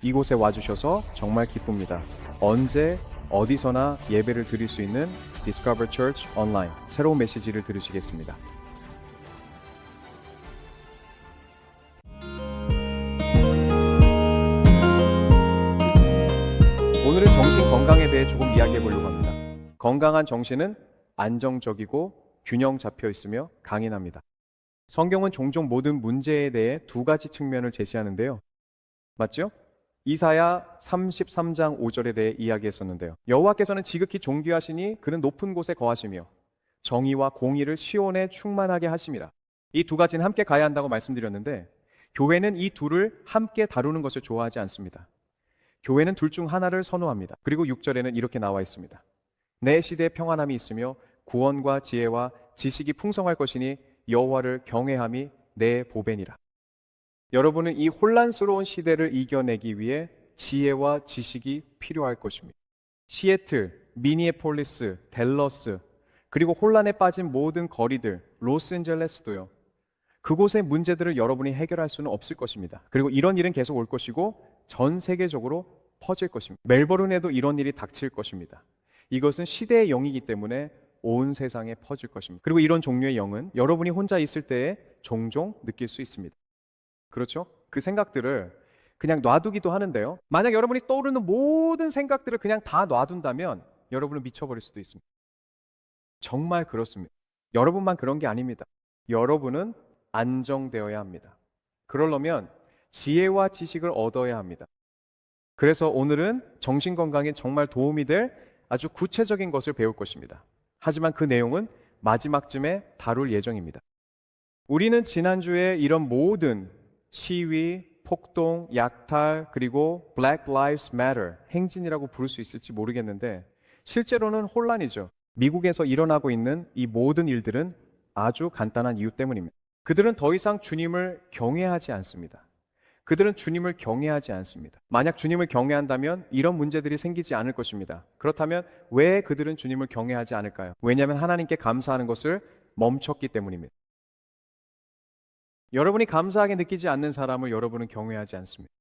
이곳에 와주셔서 정말 기쁩니다. 언제 어디서나 예배를 드릴 수 있는 Discover Church 온라인 새로운 메시지를 들으시겠습니다. 오늘은 정신 건강에 대해 조금 이야기해 보려고 합니다. 건강한 정신은 안정적이고 균형 잡혀 있으며 강인합니다. 성경은 종종 모든 문제에 대해 두 가지 측면을 제시하는데요. 맞죠? 이사야 33장 5절에 대해 이야기했었는데요. 여호와께서는 지극히 존귀하시니 그는 높은 곳에 거하시며 정의와 공의를 시온에 충만하게 하심이라. 이 두 가지는 함께 가야 한다고 말씀드렸는데 교회는 이 둘을 함께 다루는 것을 좋아하지 않습니다. 교회는 둘 중 하나를 선호합니다. 그리고 6절에는 이렇게 나와 있습니다. 내 시대에 평안함이 있으며 구원과 지혜와 지식이 풍성할 것이니 여호와를 경외함이 내 보배니라. 여러분은 이 혼란스러운 시대를 이겨내기 위해 지혜와 지식이 필요할 것입니다. 시애틀, 미니애폴리스, 댈러스, 그리고 혼란에 빠진 모든 거리들, 로스앤젤레스도요. 그곳의 문제들을 여러분이 해결할 수는 없을 것입니다. 그리고 이런 일은 계속 올 것이고 전 세계적으로 퍼질 것입니다. 멜버른에도 이런 일이 닥칠 것입니다. 이것은 시대의 영이기 때문에 온 세상에 퍼질 것입니다. 그리고 이런 종류의 영은 여러분이 혼자 있을 때에 종종 느낄 수 있습니다. 그렇죠? 그 생각들을 그냥 놔두기도 하는데요. 만약 여러분이 떠오르는 모든 생각들을 그냥 다 놔둔다면 여러분은 미쳐버릴 수도 있습니다. 정말 그렇습니다. 여러분만 그런 게 아닙니다. 여러분은 안정되어야 합니다. 그러려면 지혜와 지식을 얻어야 합니다. 그래서 오늘은 정신건강에 정말 도움이 될 아주 구체적인 것을 배울 것입니다. 하지만 그 내용은 마지막쯤에 다룰 예정입니다. 우리는 지난주에 이런 모든 시위, 폭동, 약탈, 그리고 Black Lives Matter, 행진이라고 부를 수 있을지 모르겠는데 실제로는 혼란이죠. 미국에서 일어나고 있는 이 모든 일들은 아주 간단한 이유 때문입니다. 그들은 더 이상 주님을 경외하지 않습니다. 그들은 주님을 경외하지 않습니다. 만약 주님을 경외한다면 이런 문제들이 생기지 않을 것입니다. 그렇다면 왜 그들은 주님을 경외하지 않을까요? 왜냐하면 하나님께 감사하는 것을 멈췄기 때문입니다. 여러분이 감사하게 느끼지 않는 사람을 여러분은 경외하지 않습니다.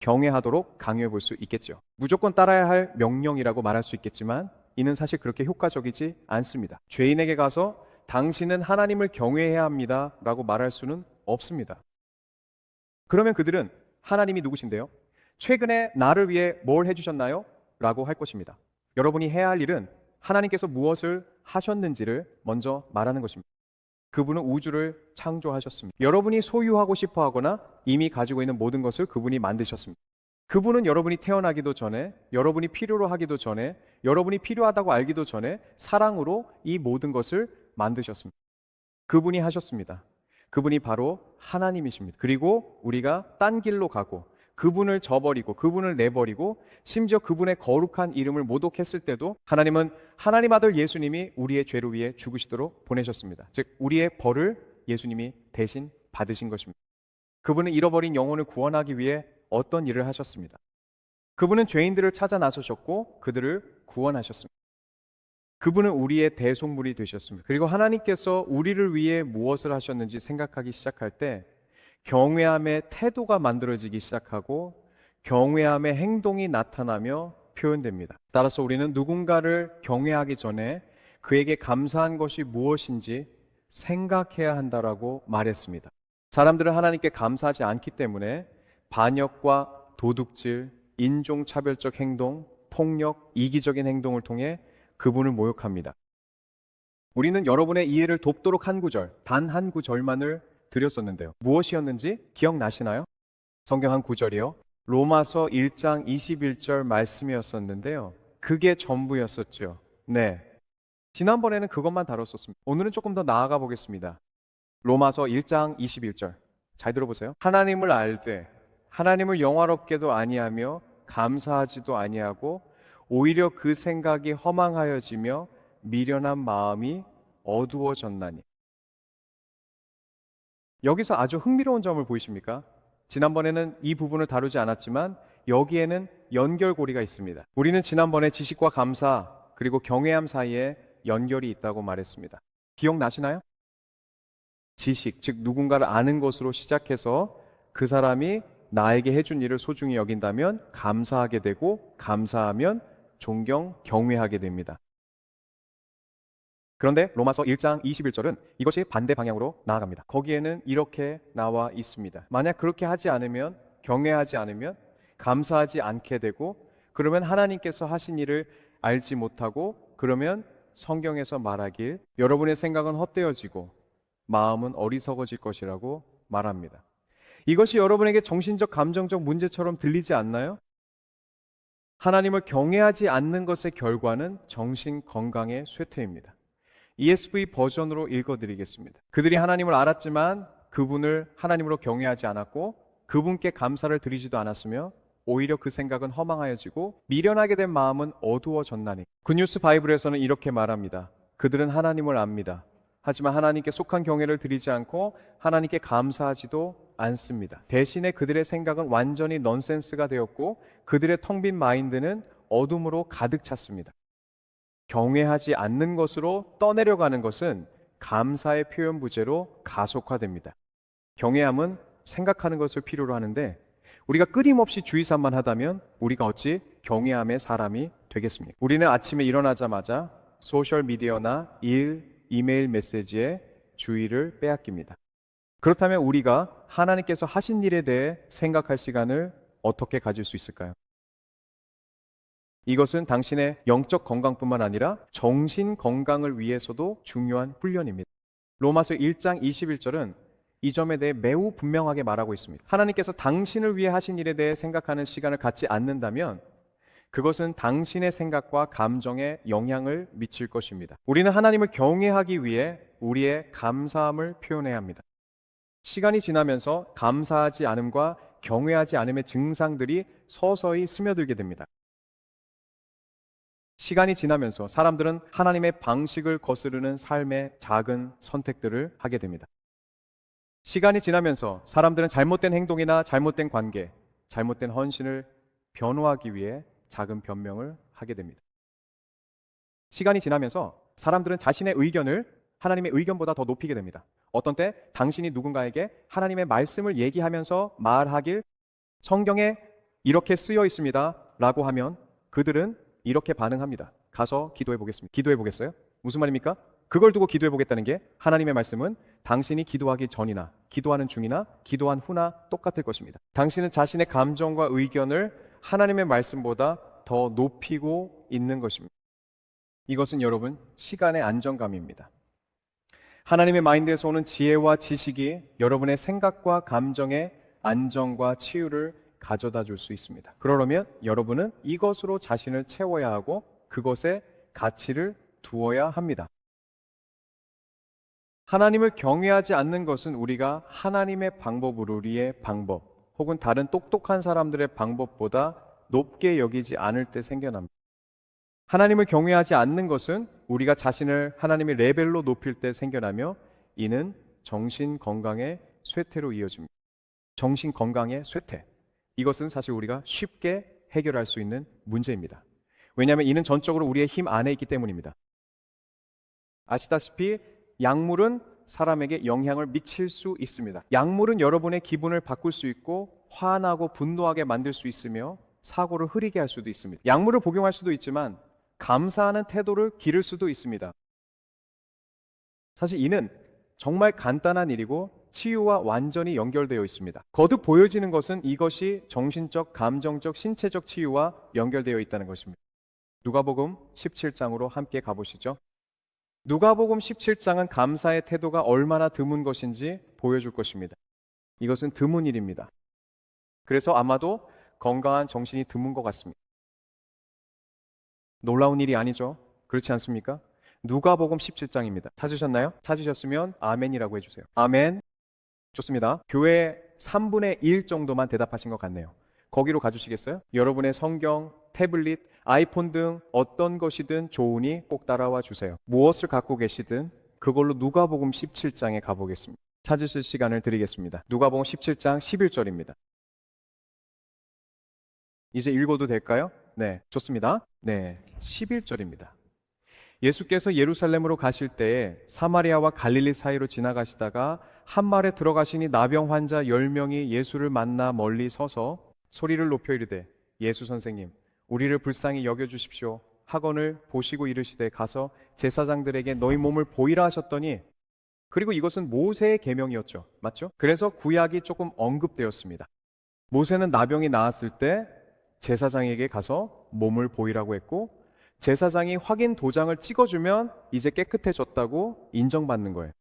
경외하도록 강요해 볼 수 있겠죠. 무조건 따라야 할 명령이라고 말할 수 있겠지만 이는 사실 그렇게 효과적이지 않습니다. 죄인에게 가서 당신은 하나님을 경외해야 합니다 라고 말할 수는 없습니다. 그러면 그들은 하나님이 누구신데요? 최근에 나를 위해 뭘 해주셨나요? 라고 할 것입니다. 여러분이 해야 할 일은 하나님께서 무엇을 하셨는지를 먼저 말하는 것입니다. 그분은 우주를 창조하셨습니다. 여러분이 소유하고 싶어 하거나 이미 가지고 있는 모든 것을 그분이 만드셨습니다. 그분은 여러분이 태어나기도 전에, 여러분이 필요로 하기도 전에, 여러분이 필요하다고 알기도 전에 사랑으로 이 모든 것을 만드셨습니다. 그분이 하셨습니다. 그분이 바로 하나님이십니다. 그리고 우리가 딴 길로 가고 그분을 저버리고 그분을 내버리고 심지어 그분의 거룩한 이름을 모독했을 때도 하나님은 하나님 아들 예수님이 우리의 죄를 위해 죽으시도록 보내셨습니다. 즉 우리의 벌을 예수님이 대신 받으신 것입니다. 그분은 잃어버린 영혼을 구원하기 위해 어떤 일을 하셨습니다. 그분은 죄인들을 찾아 나서셨고 그들을 구원하셨습니다. 그분은 우리의 대속물이 되셨습니다. 그리고 하나님께서 우리를 위해 무엇을 하셨는지 생각하기 시작할 때 경외함의 태도가 만들어지기 시작하고 경외함의 행동이 나타나며 표현됩니다. 따라서 우리는 누군가를 경외하기 전에 그에게 감사한 것이 무엇인지 생각해야 한다라고 말했습니다. 사람들은 하나님께 감사하지 않기 때문에 반역과 도둑질, 인종차별적 행동, 폭력, 이기적인 행동을 통해 그분을 모욕합니다. 우리는 여러분의 이해를 돕도록 한 구절, 단 한 구절만을 드렸었는데요. 무엇이었는지 기억나시나요? 성경 한 구절이요. 로마서 1장 21절 말씀이었었는데요. 그게 전부였었죠. 네. 지난번에는 그것만 다뤘었습니다. 오늘은 조금 더 나아가 보겠습니다. 로마서 1장 21절. 잘 들어보세요. 하나님을 알되 하나님을 영화롭게도 아니하며 감사하지도 아니하고 오히려 그 생각이 허망하여지며 미련한 마음이 어두워졌나니. 여기서 아주 흥미로운 점을 보이십니까? 지난번에는 이 부분을 다루지 않았지만 여기에는 연결고리가 있습니다. 우리는 지난번에 지식과 감사 그리고 경외함 사이에 연결이 있다고 말했습니다. 기억나시나요? 지식, 즉 누군가를 아는 것으로 시작해서 그 사람이 나에게 해준 일을 소중히 여긴다면 감사하게 되고, 감사하면 존경, 경외하게 됩니다. 그런데 로마서 1장 21절은 이것이 반대 방향으로 나아갑니다. 거기에는 이렇게 나와 있습니다. 만약 그렇게 하지 않으면, 경외하지 않으면, 감사하지 않게 되고, 그러면 하나님께서 하신 일을 알지 못하고, 그러면 성경에서 말하길 여러분의 생각은 헛되어지고 마음은 어리석어질 것이라고 말합니다. 이것이 여러분에게 정신적, 감정적 문제처럼 들리지 않나요? 하나님을 경외하지 않는 것의 결과는 정신 건강의 쇠퇴입니다. ESV 버전으로 읽어드리겠습니다. 그들이 하나님을 알았지만 그분을 하나님으로 경외하지 않았고 그분께 감사를 드리지도 않았으며 오히려 그 생각은 허망하여지고 미련하게 된 마음은 어두워졌나니. 굿뉴스 바이블에서는 이렇게 말합니다. 그들은 하나님을 압니다. 하지만 하나님께 속한 경외를 드리지 않고 하나님께 감사하지도 않습니다. 대신에 그들의 생각은 완전히 넌센스가 되었고 그들의 텅 빈 마인드는 어둠으로 가득 찼습니다. 경외하지 않는 것으로 떠내려가는 것은 감사의 표현 부재로 가속화됩니다. 경외함은 생각하는 것을 필요로 하는데 우리가 끊임없이 주의산만 하다면 우리가 어찌 경외함의 사람이 되겠습니까? 우리는 아침에 일어나자마자 소셜미디어나 일, 이메일 메시지에 주의를 빼앗깁니다. 그렇다면 우리가 하나님께서 하신 일에 대해 생각할 시간을 어떻게 가질 수 있을까요? 이것은 당신의 영적 건강뿐만 아니라 정신 건강을 위해서도 중요한 훈련입니다. 로마서 1장 21절은 이 점에 대해 매우 분명하게 말하고 있습니다. 하나님께서 당신을 위해 하신 일에 대해 생각하는 시간을 갖지 않는다면 그것은 당신의 생각과 감정에 영향을 미칠 것입니다. 우리는 하나님을 경외하기 위해 우리의 감사함을 표현해야 합니다. 시간이 지나면서 감사하지 않음과 경외하지 않음의 증상들이 서서히 스며들게 됩니다. 시간이 지나면서 사람들은 하나님의 방식을 거스르는 삶의 작은 선택들을 하게 됩니다. 시간이 지나면서 사람들은 잘못된 행동이나 잘못된 관계, 잘못된 헌신을 변호하기 위해 작은 변명을 하게 됩니다. 시간이 지나면서 사람들은 자신의 의견을 하나님의 의견보다 더 높이게 됩니다. 어떤 때 당신이 누군가에게 하나님의 말씀을 얘기하면서 말하길 성경에 이렇게 쓰여 있습니다 라고 하면 그들은 이렇게 반응합니다. 가서 기도해 보겠습니다. 기도해 보겠어요? 무슨 말입니까? 그걸 두고 기도해 보겠다는 게 하나님의 말씀은 당신이 기도하기 전이나 기도하는 중이나 기도한 후나 똑같을 것입니다. 당신은 자신의 감정과 의견을 하나님의 말씀보다 더 높이고 있는 것입니다. 이것은 여러분 시간의 안정감입니다. 하나님의 마인드에서 오는 지혜와 지식이 여러분의 생각과 감정의 안정과 치유를 가져다 줄 수 있습니다. 그러려면 여러분은 이것으로 자신을 채워야 하고 그것에 가치를 두어야 합니다. 하나님을 경외하지 않는 것은 우리가 하나님의 방법으로 우리의 방법 혹은 다른 똑똑한 사람들의 방법보다 높게 여기지 않을 때 생겨납니다. 하나님을 경외하지 않는 것은 우리가 자신을 하나님의 레벨로 높일 때 생겨나며 이는 정신 건강의 쇠퇴로 이어집니다. 정신 건강의 쇠퇴. 이것은 사실 우리가 쉽게 해결할 수 있는 문제입니다. 왜냐하면 이는 전적으로 우리의 힘 안에 있기 때문입니다. 아시다시피 약물은 사람에게 영향을 미칠 수 있습니다. 약물은 여러분의 기분을 바꿀 수 있고 화나고 분노하게 만들 수 있으며 사고를 흐리게 할 수도 있습니다. 약물을 복용할 수도 있지만 감사하는 태도를 기를 수도 있습니다. 사실 이는 정말 간단한 일이고 치유와 완전히 연결되어 있습니다. 거듭 보여지는 것은 이것이 정신적, 감정적, 신체적 치유와 연결되어 있다는 것입니다. 누가복음 17장으로 함께 가보시죠. 누가복음 17장은 감사의 태도가 얼마나 드문 것인지 보여줄 것입니다. 이것은 드문 일입니다. 그래서 아마도 건강한 정신이 드문 것 같습니다. 놀라운 일이 아니죠. 그렇지 않습니까? 누가복음 17장입니다. 찾으셨나요? 찾으셨으면 아멘이라고 해주세요. 아멘. 좋습니다. 교회 3분의 1 정도만 대답하신 것 같네요. 거기로 가주시겠어요? 여러분의 성경, 태블릿, 아이폰 등 어떤 것이든 좋으니 꼭 따라와 주세요. 무엇을 갖고 계시든 그걸로 누가복음 17장에 가보겠습니다. 찾으실 시간을 드리겠습니다. 누가복음 17장 11절입니다. 이제 읽어도 될까요? 네, 좋습니다. 네, 11절입니다. 예수께서 예루살렘으로 가실 때에 사마리아와 갈릴리 사이로 지나가시다가 한 말에 들어가시니 나병 환자 10명이 예수를 만나 멀리 서서 소리를 높여 이르되 예수 선생님 우리를 불쌍히 여겨 주십시오 하거늘 보시고 이르시되 가서 제사장들에게 너희 몸을 보이라 하셨더니, 그리고 이것은 모세의 계명이었죠. 맞죠? 그래서 구약이 조금 언급되었습니다. 모세는 나병이 나았을 때 제사장에게 가서 몸을 보이라고 했고, 제사장이 확인 도장을 찍어주면 이제 깨끗해졌다고 인정받는 거예요.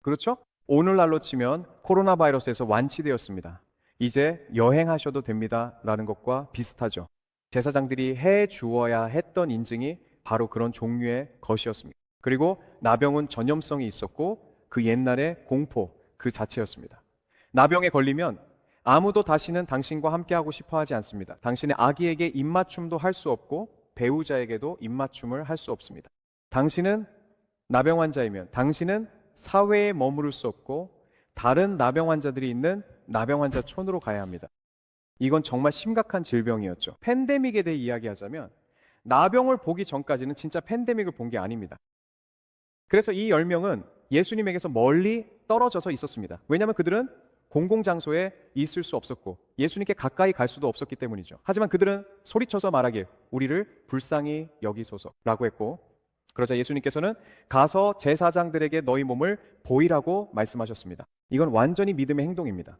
그렇죠? 오늘날로 치면 코로나 바이러스에서 완치되었습니다. 이제 여행하셔도 됩니다 라는 것과 비슷하죠. 제사장들이 해 주어야 했던 인증이 바로 그런 종류의 것이었습니다. 그리고 나병은 전염성이 있었고 그 옛날의 공포 그 자체였습니다. 나병에 걸리면 아무도 다시는 당신과 함께하고 싶어 하지 않습니다. 당신의 아기에게 입맞춤도 할 수 없고 배우자에게도 입맞춤을 할 수 없습니다. 당신은 나병 환자이면 당신은 사회에 머무를 수 없고 다른 나병 환자들이 있는 나병 환자촌으로 가야 합니다. 이건 정말 심각한 질병이었죠. 팬데믹에 대해 이야기하자면 나병을 보기 전까지는 진짜 팬데믹을 본 게 아닙니다. 그래서 이 10명은 예수님에게서 멀리 떨어져서 있었습니다. 왜냐하면 그들은 공공장소에 있을 수 없었고 예수님께 가까이 갈 수도 없었기 때문이죠. 하지만 그들은 소리쳐서 말하길 우리를 불쌍히 여기소서라고 했고, 그러자 예수님께서는 가서 제사장들에게 너희 몸을 보이라고 말씀하셨습니다. 이건 완전히 믿음의 행동입니다.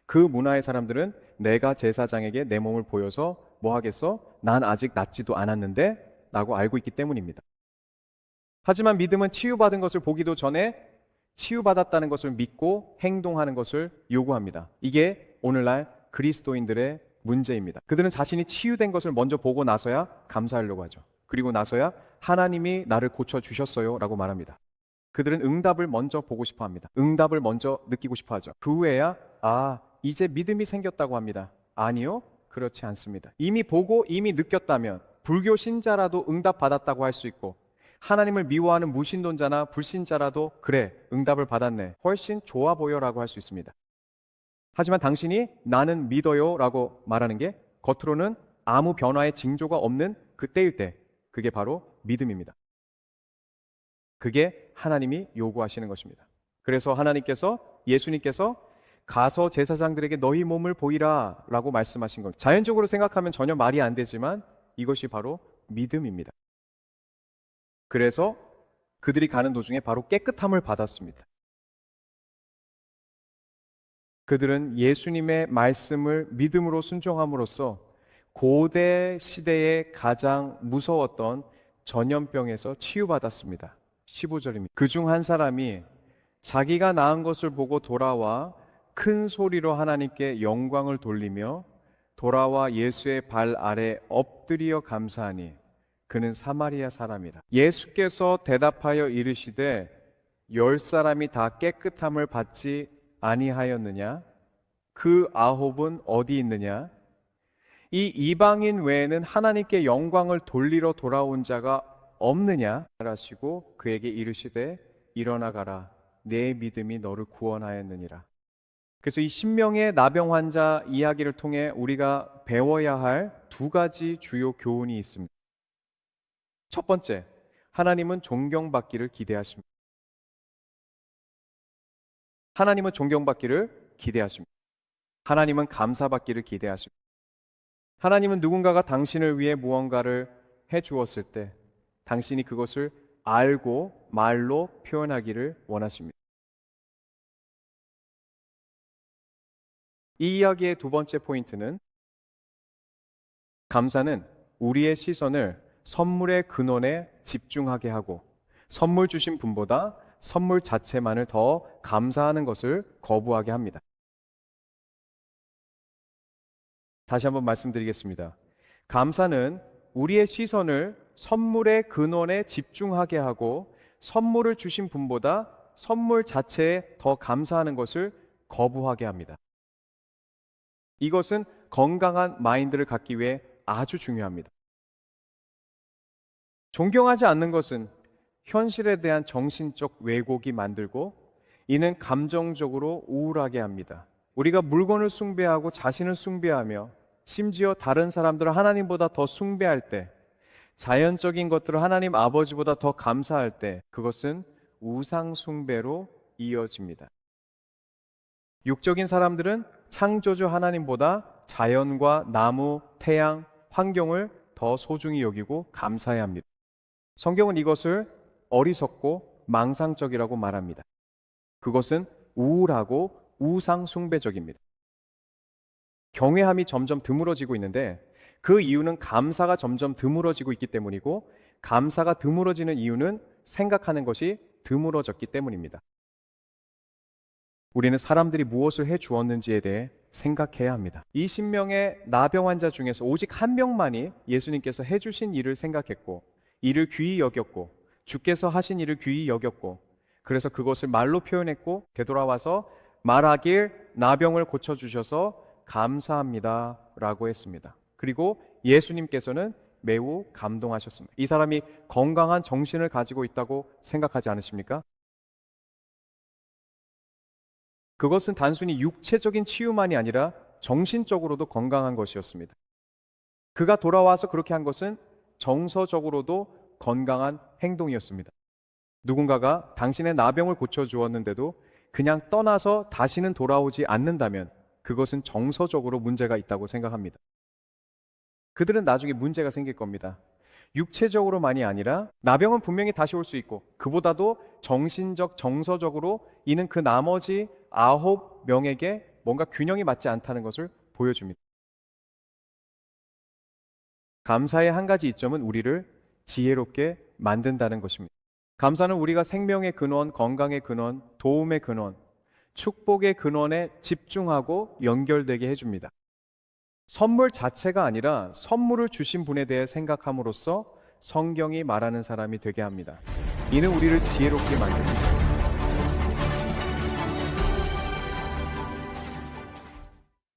그 문화의 사람들은 내가 제사장에게 내 몸을 보여서 뭐 하겠어? 난 아직 낫지도 않았는데 라고 알고 있기 때문입니다. 하지만 믿음은 치유받은 것을 보기도 전에 치유받았다는 것을 믿고 행동하는 것을 요구합니다. 이게 오늘날 그리스도인들의 문제입니다. 그들은 자신이 치유된 것을 먼저 보고 나서야 감사하려고 하죠. 그리고 나서야 하나님이 나를 고쳐주셨어요 라고 말합니다. 그들은 응답을 먼저 보고 싶어 합니다. 응답을 먼저 느끼고 싶어 하죠. 그 후에야 이제 믿음이 생겼다고 합니다. 아니요, 그렇지 않습니다. 이미 보고 이미 느꼈다면 불교 신자라도 응답 받았다고 할 수 있고, 하나님을 미워하는 무신론자나 불신자라도 그래, 응답을 받았네, 훨씬 좋아 보여라고 할 수 있습니다. 하지만 당신이 나는 믿어요 라고 말하는 게 겉으로는 아무 변화의 징조가 없는 그때일 때, 그게 바로 믿음입니다. 그게 하나님이 요구하시는 것입니다. 그래서 하나님께서, 예수님께서 가서 제사장들에게 너희 몸을 보이라 라고 말씀하신 것, 자연적으로 생각하면 전혀 말이 안 되지만 이것이 바로 믿음입니다. 그래서 그들이 가는 도중에 바로 깨끗함을 받았습니다. 그들은 예수님의 말씀을 믿음으로 순종함으로써 고대 시대에 가장 무서웠던 전염병에서 치유받았습니다. 15절입니다. 그중 한 사람이 자기가 낳은 것을 보고 돌아와 큰 소리로 하나님께 영광을 돌리며 돌아와 예수의 발 아래 엎드려 감사하니 그는 사마리아 사람이라. 예수께서 대답하여 이르시되 10사람이 다 깨끗함을 받지 아니하였느냐? 그 9은 어디 있느냐? 이 이방인 외에는 하나님께 영광을 돌리러 돌아온 자가 없느냐? 하시고 그에게 이르시되 일어나 가라. 내 믿음이 너를 구원하였느니라. 그래서 이 신명의 나병 환자 이야기를 통해 우리가 배워야 할 두 가지 주요 교훈이 있습니다. 첫 번째, 하나님은 존경받기를 기대하십니다. 하나님은 존경받기를 기대하십니다. 하나님은 감사받기를 기대하십니다. 하나님은 누군가가 당신을 위해 무언가를 해 주었을 때 당신이 그것을 알고 말로 표현하기를 원하십니다. 이 이야기의 두 번째 포인트는, 감사는 우리의 시선을 선물의 근원에 집중하게 하고 선물 주신 분보다 선물 자체만을 더 감사하는 것을 거부하게 합니다. 다시 한번 말씀드리겠습니다. 감사는 우리의 시선을 선물의 근원에 집중하게 하고 선물을 주신 분보다 선물 자체에 더 감사하는 것을 거부하게 합니다. 이것은 건강한 마인드를 갖기 위해 아주 중요합니다. 존경하지 않는 것은 현실에 대한 정신적 왜곡이 만들고 이는 감정적으로 우울하게 합니다. 우리가 물건을 숭배하고 자신을 숭배하며 심지어 다른 사람들을 하나님보다 더 숭배할 때, 자연적인 것들을 하나님 아버지보다 더 감사할 때 그것은 우상 숭배로 이어집니다. 육적인 사람들은 창조주 하나님보다 자연과 나무, 태양, 환경을 더 소중히 여기고 감사해야 합니다. 성경은 이것을 어리석고 망상적이라고 말합니다. 그것은 우울하고 우상 숭배적입니다. 경외함이 점점 드물어지고 있는데 그 이유는 감사가 점점 드물어지고 있기 때문이고, 감사가 드물어지는 이유는 생각하는 것이 드물어졌기 때문입니다. 우리는 사람들이 무엇을 해 주었는지에 대해 생각해야 합니다. 20명의 나병 환자 중에서 오직 한 명만이 예수님께서 해주신 일을 생각했고, 이를 귀히 여겼고, 주께서 하신 일을 귀히 여겼고, 그래서 그것을 말로 표현했고, 되돌아와서 말하길 나병을 고쳐주셔서 감사합니다 라고 했습니다. 그리고 예수님께서는 매우 감동하셨습니다. 이 사람이 건강한 정신을 가지고 있다고 생각하지 않으십니까? 그것은 단순히 육체적인 치유만이 아니라 정신적으로도 건강한 것이었습니다. 그가 돌아와서 그렇게 한 것은 정서적으로도 건강한 행동이었습니다. 누군가가 당신의 나병을 고쳐주었는데도 그냥 떠나서 다시는 돌아오지 않는다면 그것은 정서적으로 문제가 있다고 생각합니다. 그들은 나중에 문제가 생길 겁니다. 육체적으로만이 아니라 나병은 분명히 다시 올 수 있고, 그보다도 정신적, 정서적으로 이는 그 나머지 9명에게 뭔가 균형이 맞지 않다는 것을 보여줍니다. 감사의 한 가지 이점은 우리를 지혜롭게 만든다는 것입니다. 감사는 우리가 생명의 근원, 건강의 근원, 도움의 근원, 축복의 근원에 집중하고 연결되게 해줍니다. 선물 자체가 아니라 선물을 주신 분에 대해 생각함으로써 성경이 말하는 사람이 되게 합니다. 이는 우리를 지혜롭게 만듭니다.